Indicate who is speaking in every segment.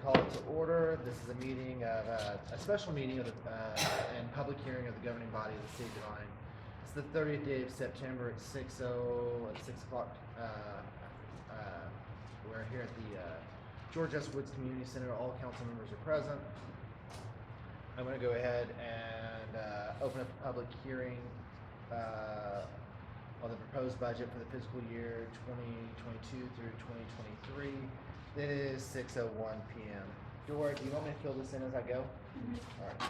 Speaker 1: call it to order. This is a meeting of a special meeting of the and public hearing of the governing body of the city of Devine. It's the 30th day of September at 6 o'clock. We're here at the George S. Woods Community Center. All council members are present. I'm going to go ahead and open up a public hearing on the proposed budget for the fiscal year 2022 through 2023. It is 6:01 p.m. Dora, do you want me to fill this in as I go? Mm-hmm. All right.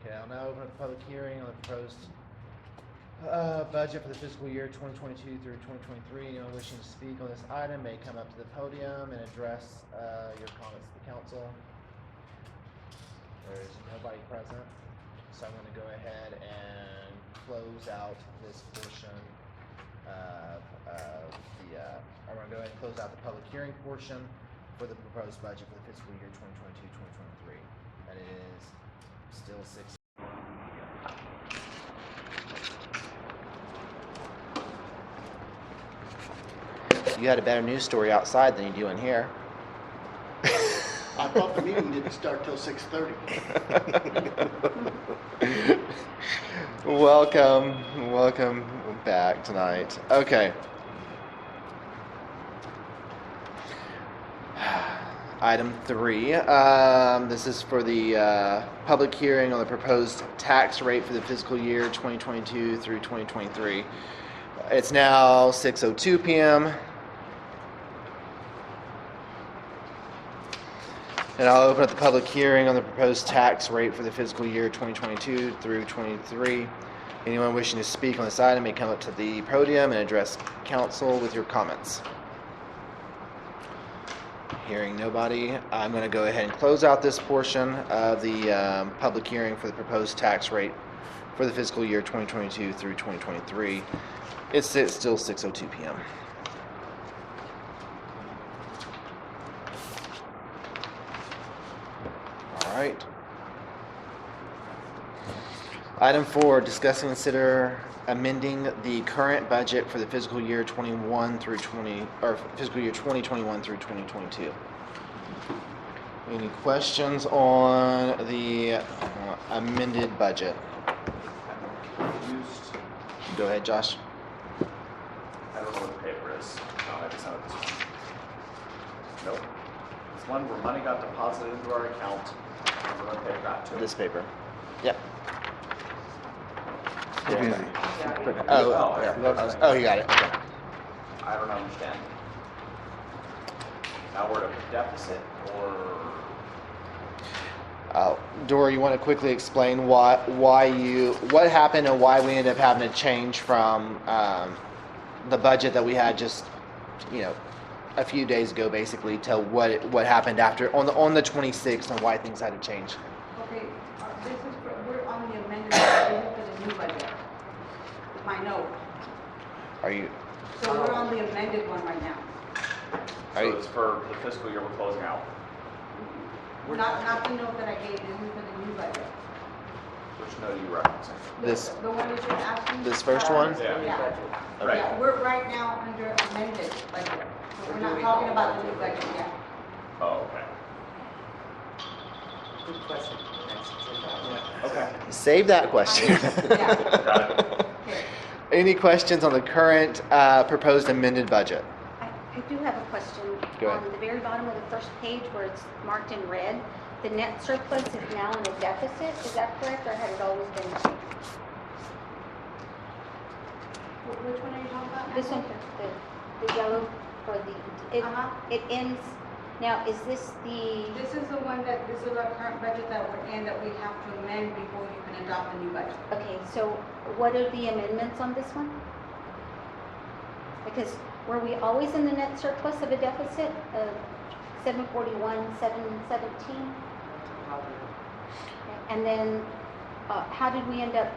Speaker 1: Okay, I'll now open up a public hearing on the proposed budget for the fiscal year 2022 through 2023. Anyone wishing to speak on this item may come up to the podium and address your comments to the council. There is nobody present, so I'm going to go ahead and close out this portion of I'm going to go ahead and close out the public hearing portion for the proposed budget for the fiscal year 2022-2023. And it is still 6. You had a better news story outside than you do in here.
Speaker 2: I thought the meeting didn't start till 6:30.
Speaker 1: Welcome back tonight. Okay. Item 3. This is for the public hearing on the proposed tax rate for the fiscal year 2022 through 2023. It's now 6:02 p.m. And I'll open up the public hearing on the proposed tax rate for the fiscal year 2022 through 2023. Anyone wishing to speak on this item may come up to the podium and address council with your comments. Hearing nobody, I'm going to go ahead and close out this portion of the public hearing for the proposed tax rate for the fiscal year 2022 through 2023. It's still 6:02 p.m. All right. Item 4, discuss and consider amending the current budget for the fiscal year 21 through 20, or fiscal year 2021 through 2022. Any questions on the amended budget?
Speaker 3: Confused.
Speaker 1: Go ahead, Josh.
Speaker 3: I don't know what the paper is. No, I just have this one. Nope. It's one where money got deposited into our account. And we're going to pay it back to it.
Speaker 1: This paper. Yep.
Speaker 3: Yeah.
Speaker 1: Oh, you got it. Okay.
Speaker 3: I don't understand. Now we're at a deficit, or
Speaker 1: Dora, you want to quickly explain what happened and why we ended up having to change from the budget that we had just, a few days ago, basically, to what happened after on the 26th and why things had to change.
Speaker 4: Okay, we're on the amendment for the new budget. My note.
Speaker 1: Are you?
Speaker 4: So we're on the amended one right now.
Speaker 3: so it's for the fiscal year we're closing out.
Speaker 4: Not the note that I gave. This is for the new budget.
Speaker 3: Which note are you referencing?
Speaker 4: The one that you're asking.
Speaker 1: This first one?
Speaker 3: Yeah.
Speaker 4: Yeah.
Speaker 3: Right.
Speaker 4: Yeah, we're right now under amended budget. So we're not talking about the new budget yet.
Speaker 3: Oh, okay.
Speaker 5: Good question.
Speaker 3: Okay.
Speaker 1: Save that question.
Speaker 4: Yeah.
Speaker 3: Got it.
Speaker 4: Okay.
Speaker 1: Any questions on the current proposed amended budget?
Speaker 6: I do have a question.
Speaker 1: Go ahead.
Speaker 6: On the very bottom of the first page where it's marked in red, the net surplus is now in a deficit. Is that correct, or had it always been?
Speaker 4: Which one are you talking about?
Speaker 6: This one, the yellow for it ends. Now, is this the?
Speaker 4: This is the one this is our current budget that we're in that we have to amend before you can adopt the new budget.
Speaker 6: Okay, so what are the amendments on this one? Because were we always in the net surplus of a deficit of 741,717? And then how did we end up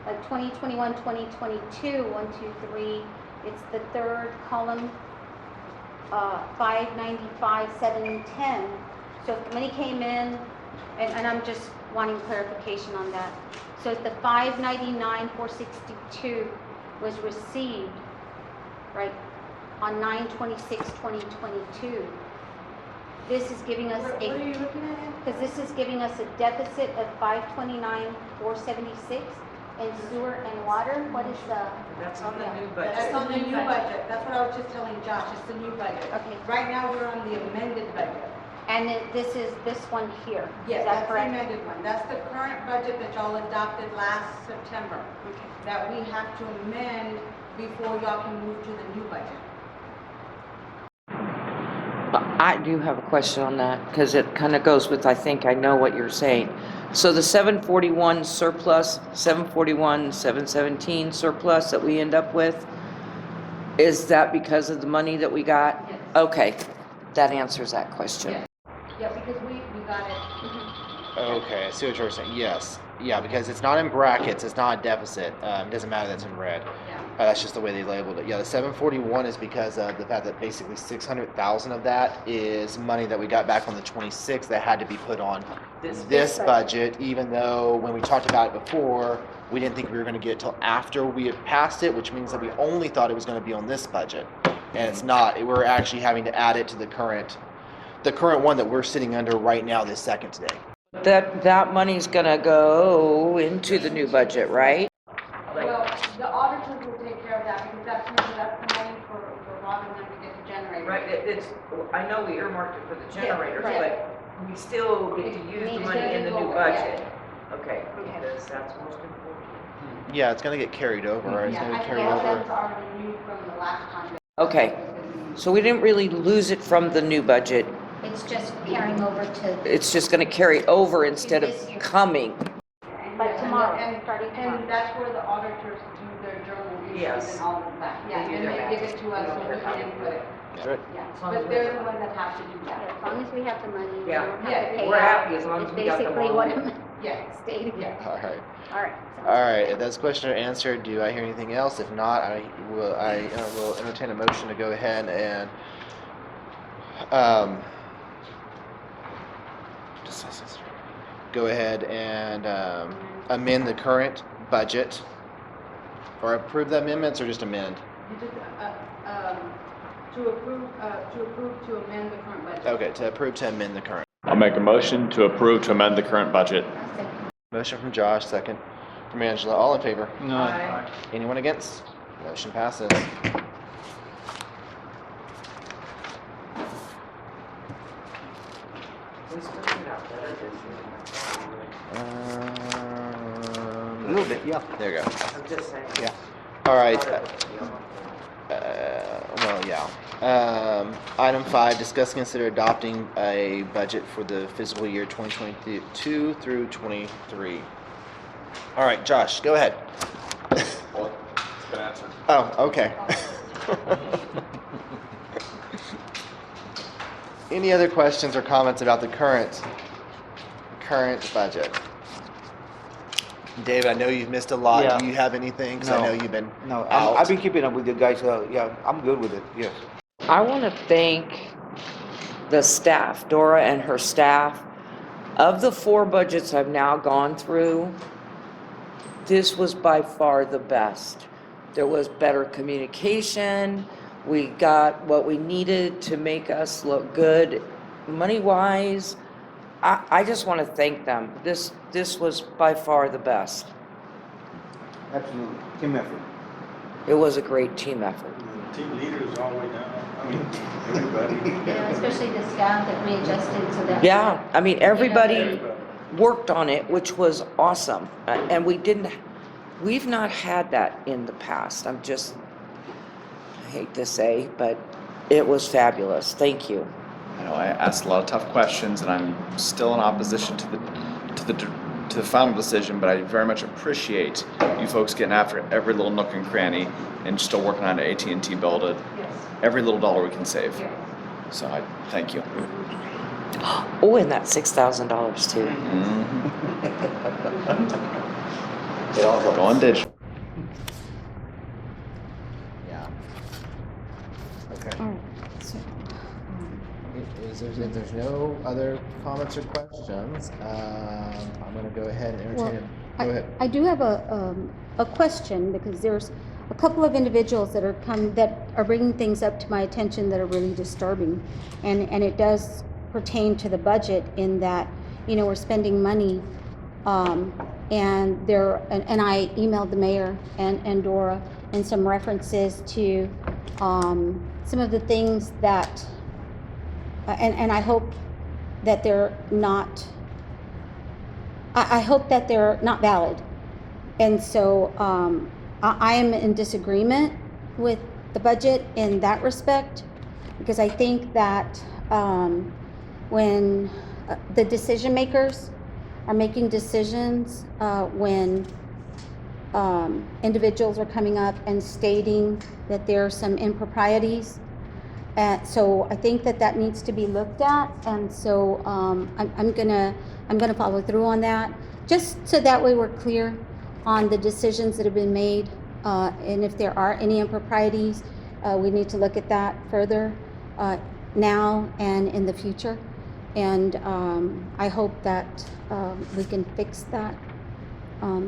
Speaker 6: like 2021, 2022, 1, 2, 3? It's the third column, 595, 710. So if the money came in and I'm just wanting clarification on that. So if the 599,462 was received, right, on 9/26/2022, this is giving us
Speaker 4: What are you looking at?
Speaker 6: because this is giving us a deficit of 529,476 in sewer and water. What is the?
Speaker 5: That's on the
Speaker 6: Yeah.
Speaker 5: new budget.
Speaker 4: That's on the new budget. That's what I was just telling Josh, it's the new budget.
Speaker 6: Okay.
Speaker 4: Right now, we're on the amended budget.
Speaker 6: And this is this one here.
Speaker 4: Yes,
Speaker 6: Is that
Speaker 4: that's the
Speaker 6: correct?
Speaker 4: amended one. That's the current budget that y'all adopted last September,
Speaker 6: Okay.
Speaker 4: that we have to amend before y'all can move to the new budget.
Speaker 5: I do have a question on that, because it kind of goes with, I think I know what you're saying. So the 741 surplus, 741, 717 surplus that we end up with, is that because of the money that we got?
Speaker 4: Yes.
Speaker 5: Okay, that answers that question.
Speaker 4: Yes. Yeah, because we got it.
Speaker 1: Okay, I see what you're saying. Yes. Yeah, because it's not in brackets, it's not a deficit. It doesn't matter that's in red.
Speaker 4: Yeah.
Speaker 1: That's just the way they labeled it. Yeah, the 741 is because of the fact that basically 600,000 of that is money that we got back on the 26th that had to be put on this budget, even though when we talked about it before, we didn't think we were going to get it till after we had passed it, which means that we only thought it was going to be on this budget. And it's not. We're actually having to add it to the current one that we're sitting under right now this second today.
Speaker 5: That money's gonna go into the new budget, right?
Speaker 4: Well, the auditors will take care of that, because that's the money for Rob and them to get the generator.
Speaker 7: Right, it's, I know we earmarked it for the generators,
Speaker 6: right.
Speaker 7: but we still get to use the money in the new budget. Okay,
Speaker 6: Okay.
Speaker 7: because that's most important.
Speaker 1: Yeah, it's going to get carried over. Right? It's
Speaker 4: Yeah,
Speaker 1: going to
Speaker 4: I
Speaker 1: get
Speaker 4: think
Speaker 1: carried over.
Speaker 4: that's already new from the last time.
Speaker 5: Okay, so we didn't really lose it from the new budget.
Speaker 6: It's just carrying over to.
Speaker 5: It's just gonna carry over instead of
Speaker 6: This year.
Speaker 5: coming.
Speaker 6: Like tomorrow,
Speaker 4: And
Speaker 6: starting tomorrow.
Speaker 4: and that's where the auditors do their journal entries
Speaker 7: Yes.
Speaker 4: and all of that. Yeah,
Speaker 7: They do
Speaker 4: and
Speaker 7: their
Speaker 4: they give it to us, so we
Speaker 7: math.
Speaker 4: can input it.
Speaker 1: Right.
Speaker 4: Yeah,
Speaker 7: As long as
Speaker 4: but
Speaker 7: we
Speaker 4: they're
Speaker 7: have
Speaker 4: the
Speaker 7: the
Speaker 4: ones that have to do
Speaker 6: Yeah,
Speaker 4: that.
Speaker 6: as long as we have the money, we
Speaker 7: Yeah.
Speaker 6: don't have
Speaker 4: Yeah,
Speaker 6: to pay
Speaker 7: we're
Speaker 6: out.
Speaker 7: happy as long as
Speaker 6: It's
Speaker 7: we got the
Speaker 6: basically
Speaker 7: money.
Speaker 6: what I'm
Speaker 4: Yeah.
Speaker 6: stating.
Speaker 4: Yeah.
Speaker 1: All right.
Speaker 6: All right.
Speaker 1: All right. If that's question answered, do I hear anything else? If not, I will entertain a motion to go ahead and amend the current budget, or approve the amendments, or just amend.
Speaker 4: You just, to approve to amend the current budget.
Speaker 1: Okay, to approve to amend the current.
Speaker 3: I'll make a motion to approve to amend the current budget.
Speaker 1: Motion from Josh, second from Angela. All in favor?
Speaker 7: Aye.
Speaker 1: Anyone against? Motion passes.
Speaker 7: We started out better this year.
Speaker 2: A little bit, yeah.
Speaker 1: There you go.
Speaker 7: I'm just saying.
Speaker 1: Yeah. All right.
Speaker 7: Yeah.
Speaker 1: Item 5, discuss and consider adopting a budget for the fiscal year 2022 through 23. All right, Josh, go ahead.
Speaker 3: Well, it's been answered.
Speaker 1: Oh, okay. Any other questions or comments about the current budget? David, I know you've missed a lot.
Speaker 2: Yeah.
Speaker 1: Do you have anything? Because I
Speaker 2: No.
Speaker 1: know you've been
Speaker 2: No,
Speaker 1: out.
Speaker 2: I've been keeping up with you guys, yeah, I'm good with it, yes.
Speaker 5: I want to thank the staff, Dora and her staff. Of the 4 budgets I've now gone through, this was by far the best. There was better communication. We got what we needed to make us look good money-wise. I just want to thank them. This was by far the best.
Speaker 2: Absolutely, team effort.
Speaker 5: It was a great team effort.
Speaker 8: Team leaders all the way down. I mean, everybody.
Speaker 6: Yeah, especially the staff that readjusted so that.
Speaker 5: Yeah, I mean, everybody
Speaker 8: Everybody.
Speaker 5: worked on it, which was awesome. And we've not had that in the past. I hate to say, but it was fabulous. Thank you.
Speaker 3: I know I asked a lot of tough questions, and I'm still in opposition to the final decision. But I very much appreciate you folks getting after every little nook and cranny, and still working on an AT&T bill to
Speaker 4: Yes,
Speaker 3: every little dollar we can save.
Speaker 4: yes.
Speaker 3: So I thank you.
Speaker 5: Oh, and that $6,000 too.
Speaker 3: Going digital.
Speaker 1: Yeah. Okay.
Speaker 6: All right, so,
Speaker 1: It is if there's no other comments or questions, I'm gonna go ahead and entertain it. Go ahead.
Speaker 6: I do have a question, because there's a couple of individuals that are bringing things up to my attention that are really disturbing. And it does pertain to the budget in that, we're spending money, and I emailed the mayor and Dora and some references to, some of the things that, and I hope that they're not, I hope that they're not valid. And so I am in disagreement with the budget in that respect, because I think that when the decision makers are making decisions, when individuals are coming up and stating that there are some improprieties, so I think that needs to be looked at, and so I'm gonna follow through on that, just so that way we're clear on the decisions that have been made, and if there are any improprieties, we need to look at that further now and in the future, and I hope that we can fix that.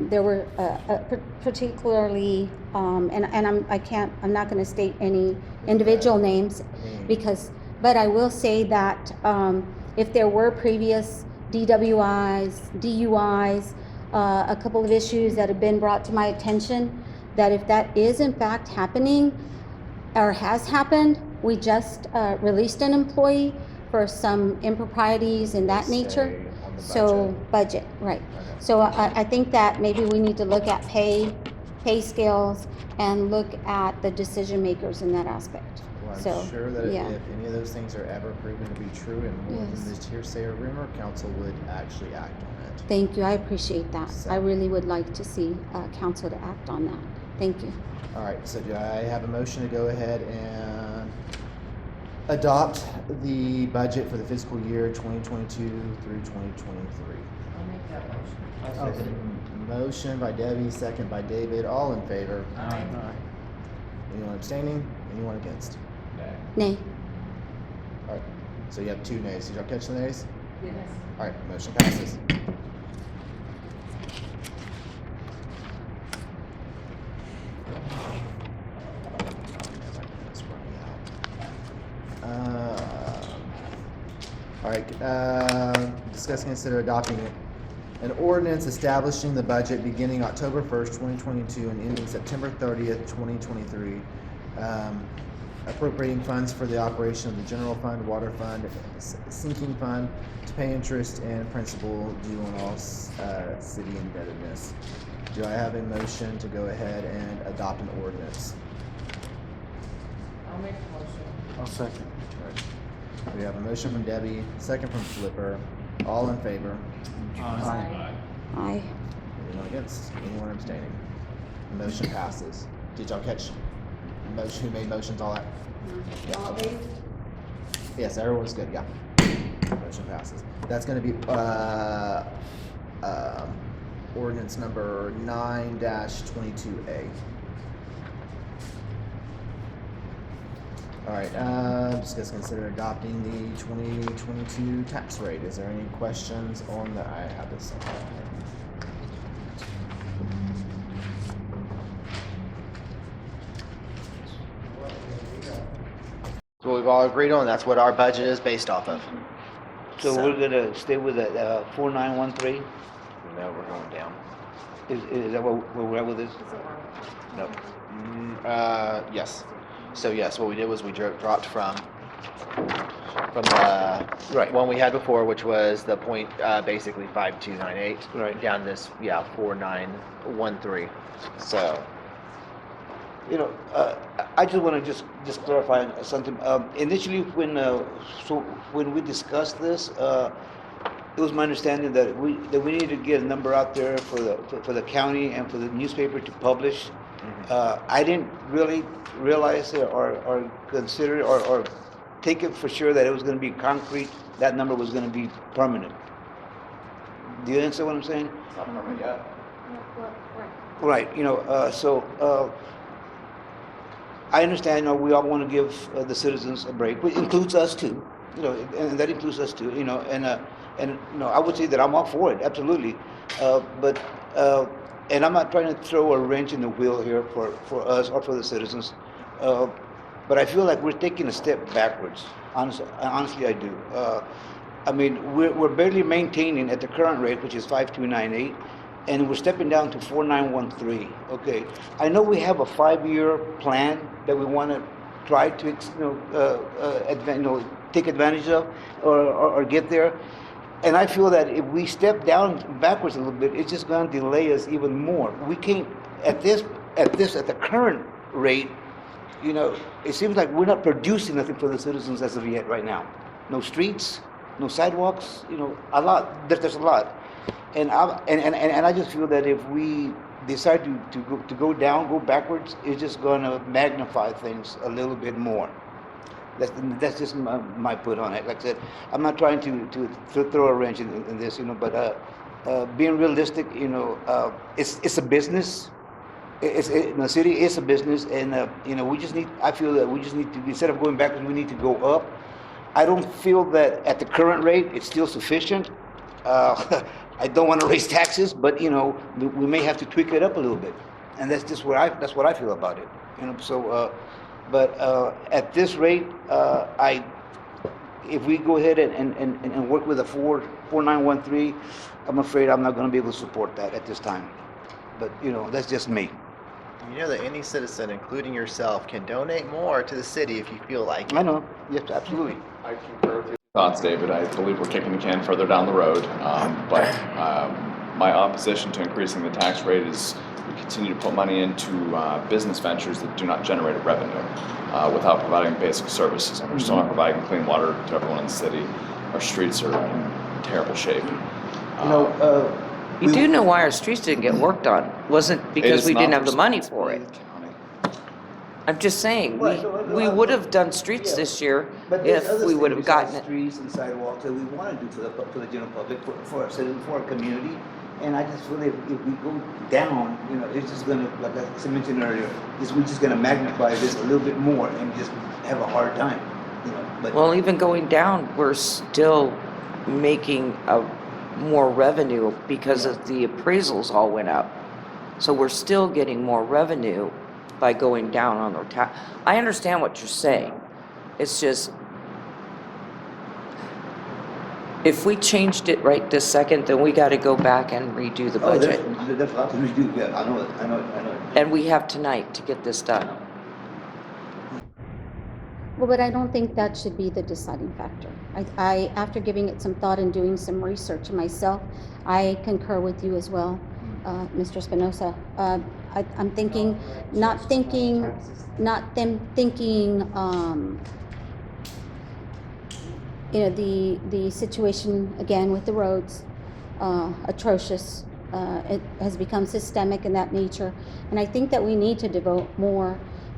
Speaker 6: There were particularly, and I'm not going to state any individual names, but I will say that if there were previous DWIs, DUIs, a couple of issues that have been brought to my attention, that if that is in fact happening or has happened, we just released an employee for some improprieties in that nature. So budget, right. So I think that maybe we need to look at pay scales and look at the decision makers in that aspect.
Speaker 1: Well, I'm
Speaker 6: So,
Speaker 1: sure that
Speaker 6: yeah.
Speaker 1: if any of those things are ever proven to be true and more
Speaker 6: Yes.
Speaker 1: than just hearsay or rumor, council would actually act on it.
Speaker 6: Thank you, I appreciate that.
Speaker 1: So-
Speaker 6: I really would like to see council to act on that. Thank you.
Speaker 1: All right, so do I have a motion to go ahead and adopt the budget for the fiscal year 2022 through 2023?
Speaker 7: I'll make that motion.
Speaker 1: Motion by Debbie, second by David, all in favor?
Speaker 7: Aye.
Speaker 1: Anyone abstaining? Anyone against?
Speaker 6: Nay.
Speaker 1: All right, so you have 2 nays. Did y'all catch the nays?
Speaker 7: Yes.
Speaker 1: All right, motion passes. All right, discuss and consider adopting an ordinance establishing the budget beginning October 1st, 2022 and ending September 30th, 2023. Appropriating funds for the operation of the general fund, water fund, sinking fund to pay interest and principal due on all city indebtedness. Do I have a motion to go ahead and adopt an ordinance?
Speaker 7: I'll make the motion.
Speaker 8: I'll second.
Speaker 1: We have a motion from Debbie, second from Flipper. All in favor?
Speaker 7: Aye.
Speaker 6: Aye.
Speaker 1: Anyone against? Anyone abstaining? Motion passes. Did y'all catch who made motions, all that?
Speaker 7: All these?
Speaker 1: Yes, everyone's good, yeah. Motion passes. That's gonna be, ordinance number 9-22A. All right, discuss consider adopting the 2022 tax rate. Is there any questions on that? I have this on here. That's what we've all agreed on. That's what our budget is based off of.
Speaker 9: So we're gonna stay with that 4913?
Speaker 1: No, we're going down.
Speaker 9: Is that where we're at with this?
Speaker 1: No. Yes. So yes, what we did was we dropped from the
Speaker 9: Right.
Speaker 1: one we had before, which was the point, basically 5298.
Speaker 9: Right.
Speaker 1: Down this, 4913. So.
Speaker 9: I just want to just clarify something. Initially, when we discussed this, it was my understanding that we needed to get a number out there for the county and for the newspaper to publish. I didn't really realize it or consider it or take it for sure that it was going to be concrete. That number was going to be permanent. Do you understand what I'm saying? Right. I understand, we all want to give the citizens a break, which includes us too. you know, and that includes us too, you know, and you know, I would say that I'm all for it, absolutely. But and I'm not trying to throw a wrench in the wheel here for us or for the citizens. Uh, but I feel like we're taking a step backwards. Honestly, I do. I mean, we're barely maintaining at the current rate, which is 5298, and we're stepping down to 4913. Okay, I know we have a 5-year plan that we want to try to, take advantage of or get there. And I feel that if we step down backwards a little bit, it's just going to delay us even more. We can't at the current rate. You know, it seems like we're not producing nothing for the citizens as of yet right now. No streets, no sidewalks, you know, a lot. There's a lot. And I just feel that if we decide to go down, go backwards, it's just going to magnify things a little bit more. That's just my put on it. Like I said, I'm not trying to throw a wrench in this, you know, but being realistic, you know, it's a business. The city is a business, and you know, I feel that we just need to, instead of going backwards, we need to go up. I don't feel that at the current rate it's still sufficient. I don't want to raise taxes, but you know, we may have to tweak it up a little bit, and that's what I feel about it. You know, so but at this rate, if we go ahead and work with a 4913, I'm afraid I'm not going to be able to support that at this time. But you know, that's just me.
Speaker 1: You know that any citizen, including yourself, can donate more to the city if you feel like it.
Speaker 9: I know. Yes, absolutely.
Speaker 3: I concur with your thoughts, David. I believe we're kicking the can further down the road. But my opposition to increasing the tax rate is we continue to put money into business ventures that do not generate revenue without providing basic services. And we're still not providing clean water to everyone in the city. Our streets are in terrible shape.
Speaker 9: You know,
Speaker 5: You do know why our streets didn't get worked on? Wasn't because we didn't have the money for it. I'm just saying, we would have done streets this year
Speaker 9: but there's
Speaker 5: if
Speaker 9: other
Speaker 5: we would
Speaker 9: things
Speaker 5: have
Speaker 9: besides
Speaker 5: gotten it.
Speaker 9: streets and sidewalks that we want to do for the general public, for our citizens, for our community. And I just feel if we go down, you know, it's just gonna, like I mentioned earlier, we're just gonna magnify this a little bit more and just have a hard time, you know. But
Speaker 5: Well, even going down, we're still making more revenue because of the appraisals all went up. So we're still getting more revenue by going down on our tax. I understand what you're saying. It's just, if we changed it right this second, then we gotta go back and redo the budget.
Speaker 9: That's a lot to redo. Yeah, I know it.
Speaker 5: And we have tonight to get this done.
Speaker 6: Well, but I don't think that should be the deciding factor. I after giving it some thought and doing some research myself, I concur with you as well, Mr. Espinosa. I'm thinking, not them thinking, you know, the situation again with the roads, atrocious. It has become systemic in that nature, and I think that we need to devote more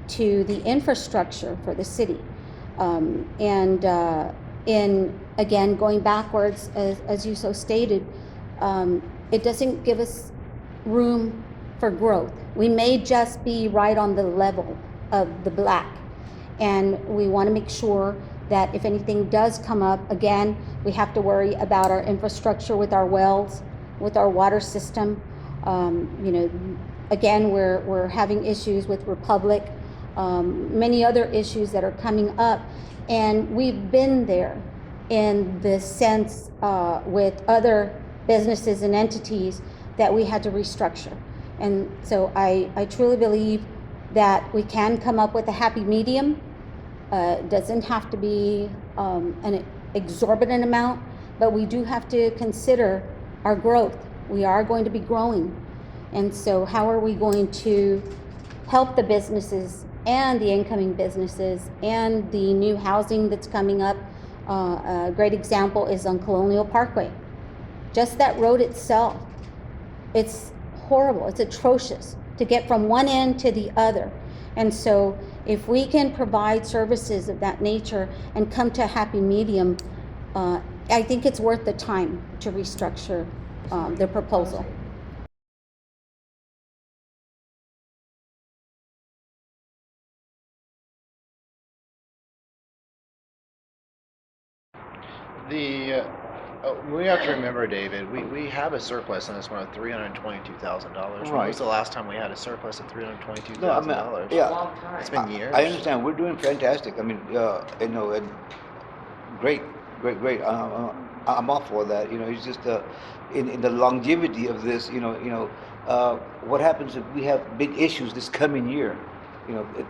Speaker 6: to the infrastructure for the city. In again going backwards, as you so stated, it doesn't give us room for growth. We may just be right on the level of the black, and we want to make sure that if anything does come up, again, we have to worry about our infrastructure with our wells, with our water system. You know, again, we're having issues with Republic, many other issues that are coming up, and we've been there in the sense with other businesses and entities that we had to restructure. And so I truly believe that we can come up with a happy medium. It doesn't have to be an exorbitant amount, but we do have to consider our growth. We are going to be growing. And so how are we going to help the businesses and the incoming businesses and the new housing that's coming up? A great example is on Colonial Parkway. Just that road itself, it's horrible, it's atrocious to get from one end to the other. And so if we can provide services of that nature and come to a happy medium, I think it's worth the time to restructure the proposal.
Speaker 1: We have to remember, David, we have a surplus in this one of $322,000. When
Speaker 9: Right.
Speaker 1: was the last time we had a surplus of $322,000?
Speaker 9: No, I mean, yeah.
Speaker 7: Long time.
Speaker 1: It's been years.
Speaker 9: I understand, we're doing fantastic, I mean, you know, and great. I'm all for that, you know, it's just, in the longevity of this, what happens if we have big issues this coming year,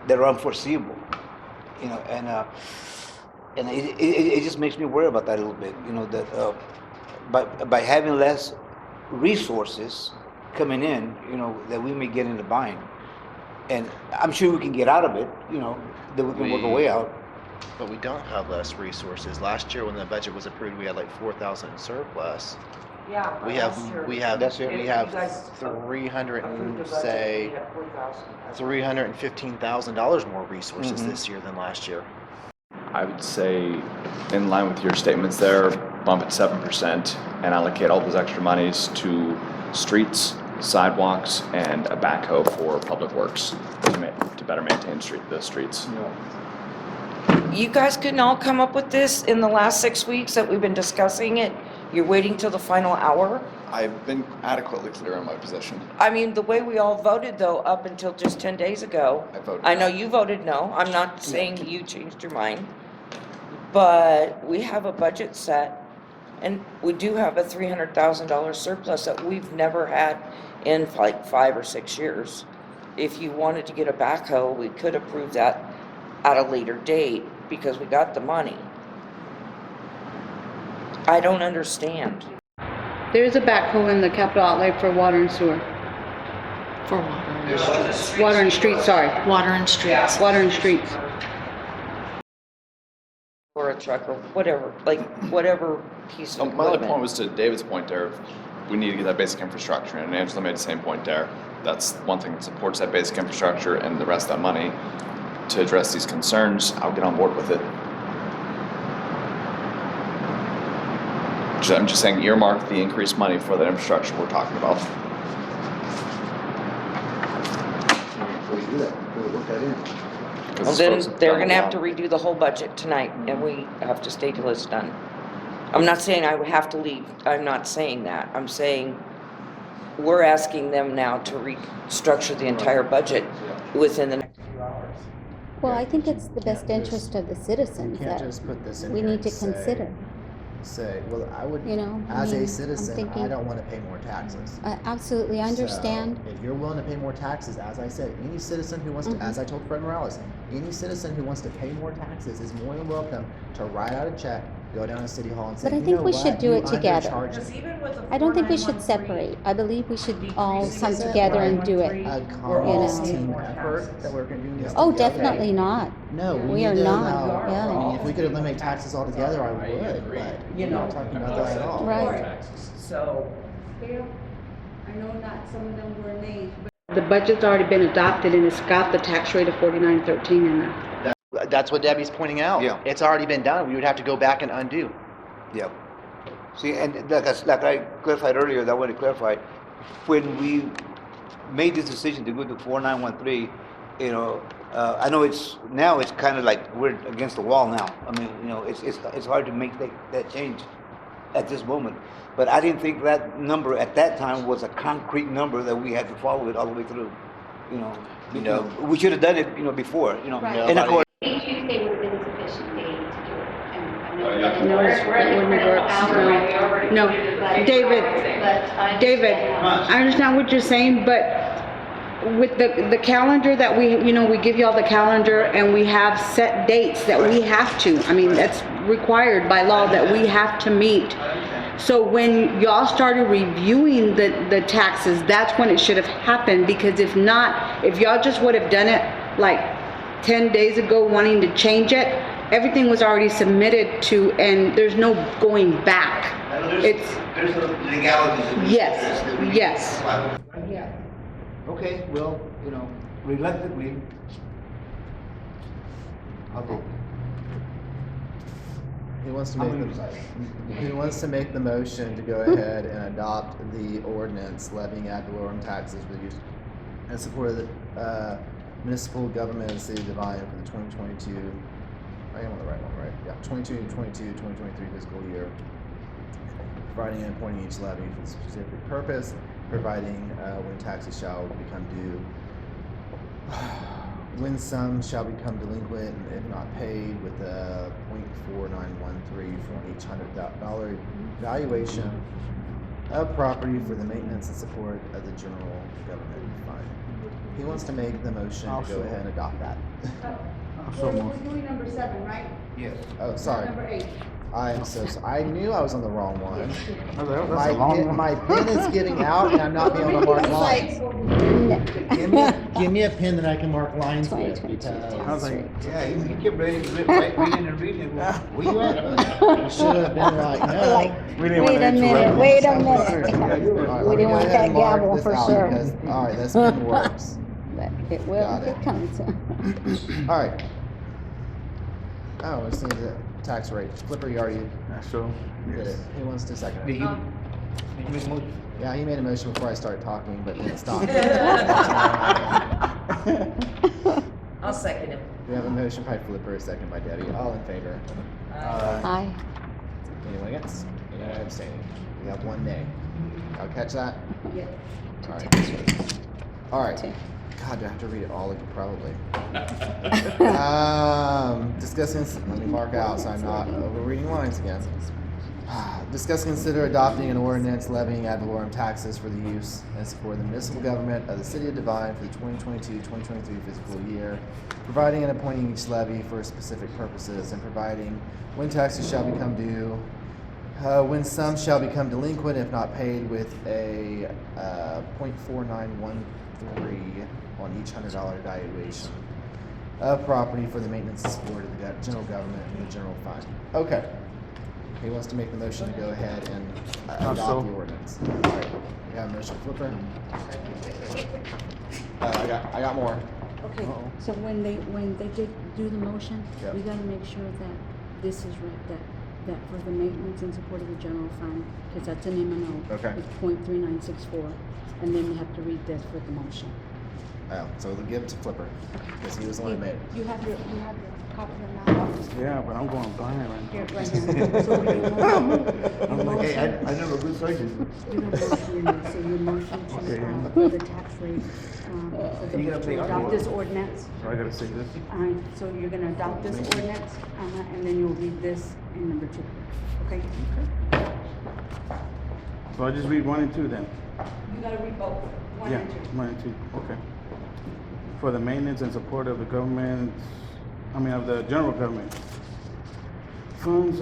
Speaker 9: that are unforeseeable, and it just makes me worry about that a little bit, that, by having less resources coming in, that we may get in the bind. And I'm sure we can get out of it, that we can work our way out.
Speaker 1: But we don't have less resources. Last year when the budget was approved, we had like 4,000 in surplus.
Speaker 7: Yeah.
Speaker 1: We
Speaker 9: That's it.
Speaker 1: have 300 and say $315,000 more resources
Speaker 9: Mhm.
Speaker 1: this year than last year.
Speaker 3: I would say, in line with your statements there, bump it 7% and allocate all those extra monies to streets, sidewalks, and a backhoe for public works to better maintain the streets.
Speaker 5: You guys couldn't all come up with this in the last 6 weeks that we've been discussing it? You're waiting till the final hour?
Speaker 3: I've been adequately clear on my position.
Speaker 5: I mean, the way we all voted though, up until just 10 days ago.
Speaker 3: I voted
Speaker 5: I know
Speaker 3: no.
Speaker 5: you voted no. I'm not saying you changed your mind. But we have a budget set and we do have a $300,000 surplus that we've never had in like 5 or 6 years. If you wanted to get a backhoe, we could approve that at a later date because we got the money. I don't understand.
Speaker 4: There's a backhoe in the capital outlay for water and sewer.
Speaker 10: For water.
Speaker 4: Water and streets, sorry.
Speaker 10: Water and streets.
Speaker 4: Water and streets.
Speaker 5: Or a truck or whatever, like whatever piece of
Speaker 3: My other point
Speaker 5: equipment.
Speaker 3: was to David's point there, we need to get that basic infrastructure, and Angela made the same point there. That's one thing that supports that basic infrastructure, and the rest of that money to address these concerns, I'll get on board with it. I'm just saying earmark the increased money for that infrastructure we're talking about.
Speaker 9: We do that, we'll work that in.
Speaker 3: 'Cause
Speaker 5: Well,
Speaker 3: these
Speaker 5: then
Speaker 3: folks have
Speaker 5: they're
Speaker 3: done
Speaker 5: gonna
Speaker 3: it
Speaker 5: have to
Speaker 3: wrong.
Speaker 5: redo the whole budget tonight and we have to stay till it's done. I'm not saying I would have to leave, I'm not saying that. I'm saying we're asking them now to restructure the entire budget within the next few hours.
Speaker 6: Well, I think it's the best interest of the citizens
Speaker 1: You can't
Speaker 6: that
Speaker 1: just put this in
Speaker 6: we
Speaker 1: here
Speaker 6: need
Speaker 1: and
Speaker 6: to consider.
Speaker 1: say, well, I would,
Speaker 6: You know, I
Speaker 1: as
Speaker 6: mean,
Speaker 1: a
Speaker 6: I'm
Speaker 1: citizen, I
Speaker 6: thinking-
Speaker 1: don't want to pay more taxes.
Speaker 6: Absolutely, I understand.
Speaker 1: So, if you're willing to pay more taxes, as I said, any citizen who wants to, as I told Fred Morales, any citizen who wants to pay more taxes is more than welcome to write out a check, go down to City Hall and say,
Speaker 6: But I
Speaker 1: you
Speaker 6: think
Speaker 1: know
Speaker 6: we
Speaker 1: what?
Speaker 6: should do
Speaker 1: You
Speaker 6: it together.
Speaker 1: undercharged me."
Speaker 6: I don't think we should separate. I believe we should all come together and do it.
Speaker 1: A
Speaker 5: We're all
Speaker 1: common
Speaker 5: seeing
Speaker 1: team
Speaker 5: more
Speaker 1: effort
Speaker 5: taxes.
Speaker 1: that we're going to do this
Speaker 6: Oh,
Speaker 1: together.
Speaker 6: definitely not.
Speaker 1: No,
Speaker 6: We
Speaker 1: need
Speaker 6: are
Speaker 1: to
Speaker 6: not,
Speaker 1: allow-
Speaker 6: yeah.
Speaker 1: I mean, if we could eliminate taxes altogether, I would, but
Speaker 5: You
Speaker 1: we're
Speaker 5: know.
Speaker 1: not talking about that at all.
Speaker 6: Right.
Speaker 5: So,
Speaker 4: I know not some of them were names. The budget's already been adopted and it's got the tax rate of 49.13 in there.
Speaker 1: That's what Debbie's pointing out.
Speaker 9: Yeah.
Speaker 1: It's already been done. We would have to go back and undo.
Speaker 9: Yeah. See, and like I clarified earlier, that I want to clarify, when we made this decision to go to 4913, I know it's kind of like we're against the wall now. I mean, it's hard to make that change at this moment. But I didn't think that number at that time was a concrete number that we had to follow it all the way through.
Speaker 1: No.
Speaker 9: We should have done it before.
Speaker 6: Right.
Speaker 9: And of course,
Speaker 11: Tuesday would have been sufficient day to do it. And I know
Speaker 4: No, it wouldn't work. No, David, I understand what you're saying, but with the calendar that we give you all the calendar and we have set dates that we have to, I mean, that's required by law that we have to meet. So when y'all started reviewing the taxes, that's when it should have happened, because if not, if y'all just would have done it like 10 days ago wanting to change it, everything was already submitted to, and there's no going back. It's,
Speaker 9: there's legalities.
Speaker 4: yes.
Speaker 9: Okay, well, reluctantly, I'll go.
Speaker 1: Who wants to make the motion to go ahead and adopt the ordinance levying ad valorem taxes for the use in support of the municipal government of the city of Devine for the 2022 I am on the right one, right? Yeah, 2023 fiscal year. Providing and appointing each levy for the specific purpose, providing when taxes shall become due, when some shall become delinquent if not paid, with a 0.4913 for each $100 valuation of property for the maintenance and support of the general government fund. He wants to make the motion to go ahead and adopt that.
Speaker 4: We're doing number 7, right?
Speaker 9: Yes.
Speaker 1: Oh, sorry.
Speaker 4: Number 8.
Speaker 1: I am so sorry. I knew I was on the wrong one.
Speaker 8: That's a long one.
Speaker 1: My pen is getting out and I'm not being able to mark lines. Give me a pen that I can mark lines with, because
Speaker 8: I was like,
Speaker 9: Yeah, you kept reading and reading. Where you at?
Speaker 1: you should have been like, no.
Speaker 8: we didn't
Speaker 6: Wait
Speaker 8: want to
Speaker 6: a minute,
Speaker 8: interrupt.
Speaker 6: wait a
Speaker 9: Yeah,
Speaker 6: minute.
Speaker 9: you're right.
Speaker 1: All right,
Speaker 6: We
Speaker 1: let me
Speaker 6: didn't
Speaker 1: go
Speaker 6: want
Speaker 1: ahead
Speaker 6: that
Speaker 1: and mark
Speaker 6: gavel
Speaker 1: this
Speaker 6: for
Speaker 1: out
Speaker 6: sure.
Speaker 1: because- all right, this pen works.
Speaker 6: But it will
Speaker 1: Got
Speaker 6: if
Speaker 1: it.
Speaker 6: it comes.
Speaker 1: All right. Oh, let's see the tax rate. Flipper, you already
Speaker 8: That's true.
Speaker 1: did it. He wants to second
Speaker 9: Did
Speaker 1: it.
Speaker 9: you make a motion?
Speaker 1: Yeah, he made a motion before I started talking, but then it stopped.
Speaker 7: I'll second him.
Speaker 1: We have a motion by Flipper, a second by Debbie. All in favor?
Speaker 6: Aye.
Speaker 1: Anyone against? Anyone abstaining? We have one nay. I'll catch that.
Speaker 4: Yeah.
Speaker 1: All right. All right.
Speaker 6: Two.
Speaker 1: God, do I have to read it all again? Probably. Discussing. Let me mark out so I'm not overreading lines again. Discuss and consider adopting an ordinance levying ad valorem taxes for the use and support of the municipal government of the city of Devine for the 2022-2023 fiscal year, providing and appointing each levy for specific purposes, and providing when taxes shall become due, when some shall become delinquent if not paid, with a 0.4913 on each $100 valuation of property for the maintenance and support of the general government and the general fund. Okay. He wants to make the motion to go ahead and adopt the ordinance. All right. We have a motion, Flipper. I got more.
Speaker 4: Okay, so when they did do the motion,
Speaker 1: Yep.
Speaker 4: we gotta make sure that this is right, that for the maintenance and support of the general fund, because that's an M&O.
Speaker 1: Okay.
Speaker 4: It's .3964, and then you have to read this for the motion.
Speaker 1: Oh, so we'll give it to Flipper because he was the one who made it.
Speaker 4: You have your copy of the map.
Speaker 8: Yeah, but I'm going blind
Speaker 4: Here,
Speaker 8: right
Speaker 4: right here. So your
Speaker 9: I'm like, hey,
Speaker 4: motion,
Speaker 9: I never a good sergeant.
Speaker 4: you have a motion in there, so your motion
Speaker 8: Okay.
Speaker 4: to, for the tax rate, for
Speaker 9: You gotta
Speaker 4: to
Speaker 8: play
Speaker 4: adopt
Speaker 8: other
Speaker 4: this ordinance.
Speaker 8: now. So I gotta say this.
Speaker 4: So you're gonna adopt this ordinance, and then you'll read this in number 2, okay?
Speaker 8: So I just read 1 and 2 then.
Speaker 4: You gotta read both, 1
Speaker 8: Yeah,
Speaker 4: and 2.
Speaker 8: 1 and 2, okay. For the maintenance and support of the government, of the general government. Funds,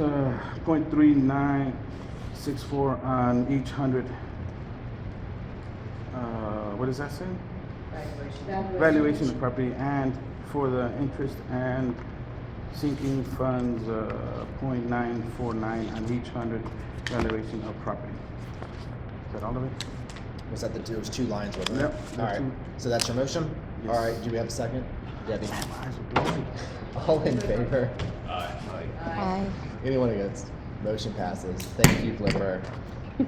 Speaker 8: 0.3964 on each 100, what does that say? Valuation of property, and for the interest and sinking funds, 0.949 on each 100 valuation of property. Is that all of it?
Speaker 1: Was that there was 2 lines, wasn't
Speaker 8: Yep,
Speaker 1: it? All
Speaker 8: there's
Speaker 1: right.
Speaker 8: 2.
Speaker 1: So that's your motion?
Speaker 8: Yes.
Speaker 1: All right. Do we have a second? Debbie. All in favor?
Speaker 6: Aye.
Speaker 1: Anyone against? Motion passes. Thank you, Flipper.
Speaker 6: Okay.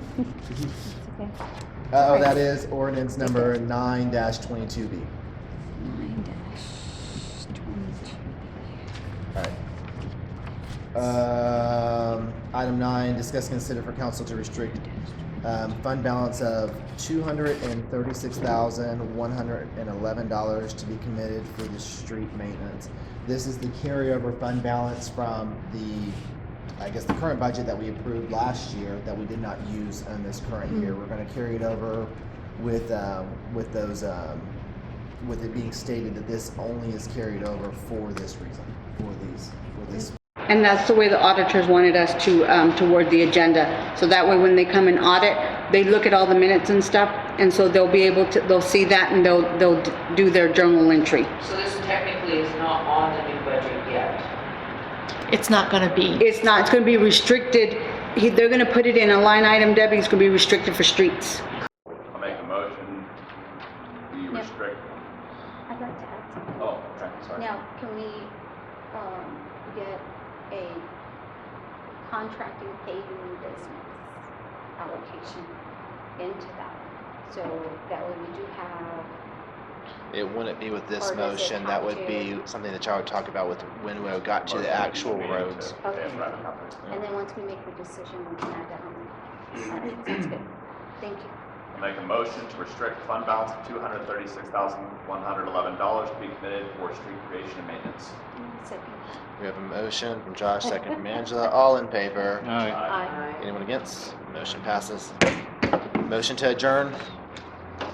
Speaker 1: Oh, that is ordinance number 9-22B.
Speaker 6: 9-22.
Speaker 1: All right. Item 9, discuss and consider for council to restrict fund balance of $236,111 to be committed for the street maintenance. This is the carryover fund balance from the current budget that we approved last year that we did not use in this current year. We're going to carry it over with those with it being stated that this only is carried over for this reason, for this.
Speaker 4: And that's the way the auditors wanted us to word the agenda. So that way when they come and audit, they look at all the minutes and stuff, and so they'll be able to, they'll see that and they'll do their journal entry.
Speaker 5: So this technically is not on the new budget yet.
Speaker 10: It's not gonna be.
Speaker 4: It's not, it's gonna be restricted, they're gonna put it in a line item, Debbie, it's gonna be restricted for streets.
Speaker 3: I'll make a motion, we restrict.
Speaker 6: I'd like to add something.
Speaker 3: Oh, okay, sorry.
Speaker 6: Now, can we get a contracting paving business allocation into that? So that way we do have
Speaker 1: It wouldn't be with this
Speaker 6: Or does it
Speaker 1: motion, that
Speaker 6: have
Speaker 1: would
Speaker 6: to?
Speaker 1: be something that y'all would talk about with when we got to the actual roads.
Speaker 6: Okay. And then once we make the decision, we can add that on. All right, sounds good. Thank you.
Speaker 3: I'll make a motion to restrict fund balance of $236,111 to be committed for street creation and maintenance.
Speaker 6: Second.
Speaker 1: We have a motion from Josh, second from Angela. All in favor?
Speaker 6: Aye.
Speaker 1: Anyone against? Motion passes. Motion to adjourn.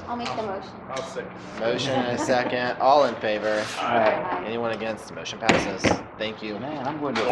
Speaker 6: I'll make the motion.
Speaker 8: I'll second.
Speaker 1: Motion and a second. All in favor?
Speaker 6: Aye.
Speaker 1: Anyone against? Motion passes. Thank you.
Speaker 9: Man, I'm going to